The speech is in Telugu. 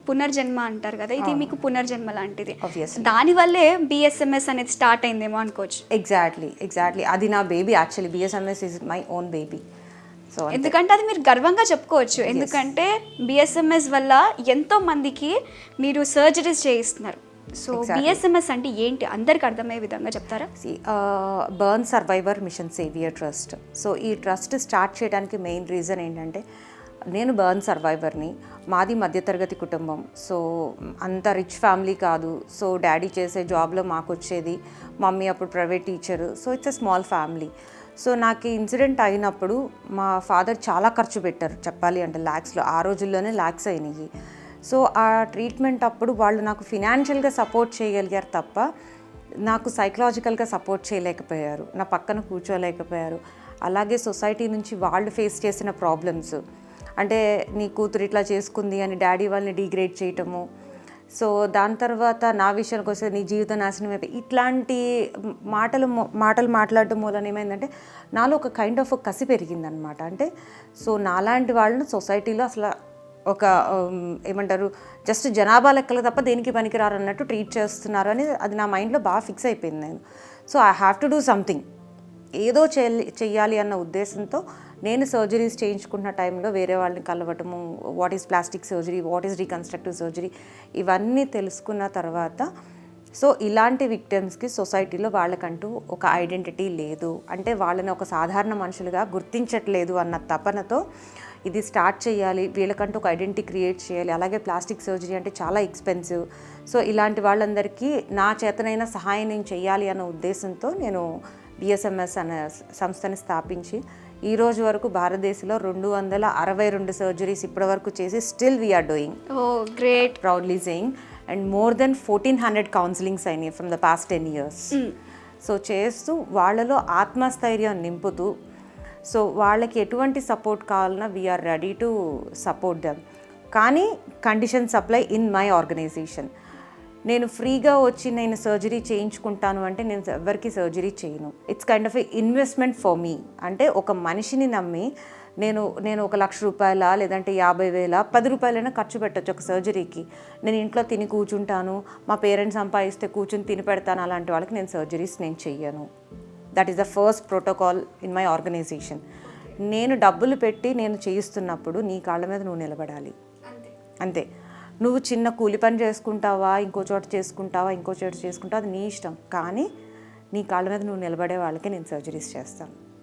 పునర్జన్మ అంటారు కదా, ఇది మీకు పునర్జన్మ లాంటిది. దానివల్లే బిఎస్ఎంఎస్ అనేది స్టార్ట్ అయిందేమో అనుకోవచ్చు. ఎగ్జాక్ట్లీ అది నా baby. Actually BSMS is my own baby. So ఎందుకంటే అది మీరు గర్వంగా చెప్పుకోవచ్చు. ఎందుకంటే బిఎస్ఎంఎస్ వల్ల ఎంతో మందికి మీరు సర్జరీస్ చేయిస్తున్నారు. సో బిఎస్ఎంఎస్ అంటే ఏంటి, అందరికి అర్థమయ్యే విధంగా చెప్తారా? Burn survivor mission saviour trust. So ఈ ట్రస్ట్ స్టార్ట్ చేయడానికి మెయిన్ రీజన్ ఏంటంటే, నేను బర్న్ సర్వైవర్ని, మాది మధ్యతరగతి కుటుంబం. సో అంత రిచ్ ఫ్యామిలీ కాదు. సో డాడీ చేసే జాబ్లో మాకు వచ్చేది, మమ్మీ అప్పుడు private teacher. So it's a small family. So నాకు ఇన్సిడెంట్ అయినప్పుడు మా ఫాదర్ చాలా ఖర్చు పెట్టారు, చెప్పాలి అంటే ల్యాక్స్లో, ఆ రోజుల్లోనే ల్యాక్స్ అయినాయి. సో ఆ ట్రీట్మెంట్ అప్పుడు వాళ్ళు నాకు ఫినాన్షియల్గా సపోర్ట్ చేయగలిగారు తప్ప నాకు సైకలాజికల్గా సపోర్ట్ చేయలేకపోయారు, నా పక్కన కూర్చోలేకపోయారు. అలాగే సొసైటీ నుంచి వాళ్ళు ఫేస్ చేసిన ప్రాబ్లమ్స్, అంటే నీ కూతురు ఇట్లా చేసుకుంది అని డాడీ వాళ్ళని డిగ్రేడ్ చేయటము. సో దాని తర్వాత నా విషయానికి వస్తే నీ జీవితం నాశనం అయిపోయి ఇట్లాంటి మాటలు మాట్లాడటం వలన ఏమైందంటే నాలో ఒక కైండ్ ఆఫ్ కసి పెరిగిందనమాట. అంటే సో నాలాంటి వాళ్ళను సొసైటీలో అసలు ఒక ఏమంటారు, జస్ట్ జనాభా లెక్కలు తప్ప దేనికి పనికిరారు అన్నట్టు ట్రీట్ చేస్తున్నారు అని అది నా మైండ్లో బాగా ఫిక్స్ అయిపోయింది నేను. So I have to do something, ఏదో చెయ్యాలి అన్న ఉద్దేశంతో నేను సర్జరీస్ చేయించుకున్న టైంలో వేరే వాళ్ళని కలవటము, what is plastic surgery, what is reconstructive surgery, ఇవన్నీ తెలుసుకున్న తర్వాత సో ఇలాంటి విక్టిమ్స్కి సొసైటీలో వాళ్ళకంటూ ఒక ఐడెంటిటీ లేదు, అంటే వాళ్ళని ఒక సాధారణ మనుషులుగా గుర్తించట్లేదు అన్న తపనతో ఇది స్టార్ట్ చేయాలి, వీళ్ళకంటూ ఒక ఐడెంటిటీ క్రియేట్ చేయాలి. అలాగే ప్లాస్టిక్ సర్జరీ అంటే చాలా ఎక్స్పెన్సివ్. సో ఇలాంటి వాళ్ళందరికీ నా చేతనైన సహాయం నేను చేయాలి అన్న ఉద్దేశంతో నేను బిఎస్ఎంఎస్ అనే సంస్థని స్థాపించి ఈ రోజు వరకు భారతదేశంలో 262 సర్జరీస్ ఇప్పటి వరకు చేసి still we are doing. Great, proudly saying. And more then 1400 counsellings అయినాయి from the past 10 years. So చేస్తూ వాళ్ళలో ఆత్మస్థైర్యం నింపుతూ, సో వాళ్ళకి ఎటువంటి సపోర్ట్ కావాలన్నా we are ready to support them. కానీ condition supply in my organisation. నేను ఫ్రీగా వచ్చి నేను సర్జరీ చేయించుకుంటాను అంటే నేను ఎవరికి సర్జరీ చేయను. It's kind of A investment for me. అంటే ఒక మనిషిని నమ్మి నేను 1,00,000 రూపాయల లేదంటే 50,000 10 రూపాయలైనా ఖర్చు పెట్టచ్చు ఒక సర్జరీకి. నేను ఇంట్లో తిని కూర్చుంటాను, మా పేరెంట్స్ సంపాదిస్తే కూర్చుని తిని పెడతాను, అలాంటి వాళ్ళకి నేను సర్జరీస్ నేను చెయ్యను. That is the first protocol in my organisation. నేను డబ్బులు పెట్టి నేను చేయిస్తున్నప్పుడు నీ కాళ్ళ మీద నువ్వు నిలబడాలి, అంతే. నువ్వు చిన్న కూలి పని చేసుకుంటావా, ఇంకో చోట చేసుకుంటావా, అది నీ ఇష్టం. కానీ నీ కాళ్ళ మీద నువ్వు నిలబడే వాళ్ళకి నేను సర్జరీస్ చేస్తాను.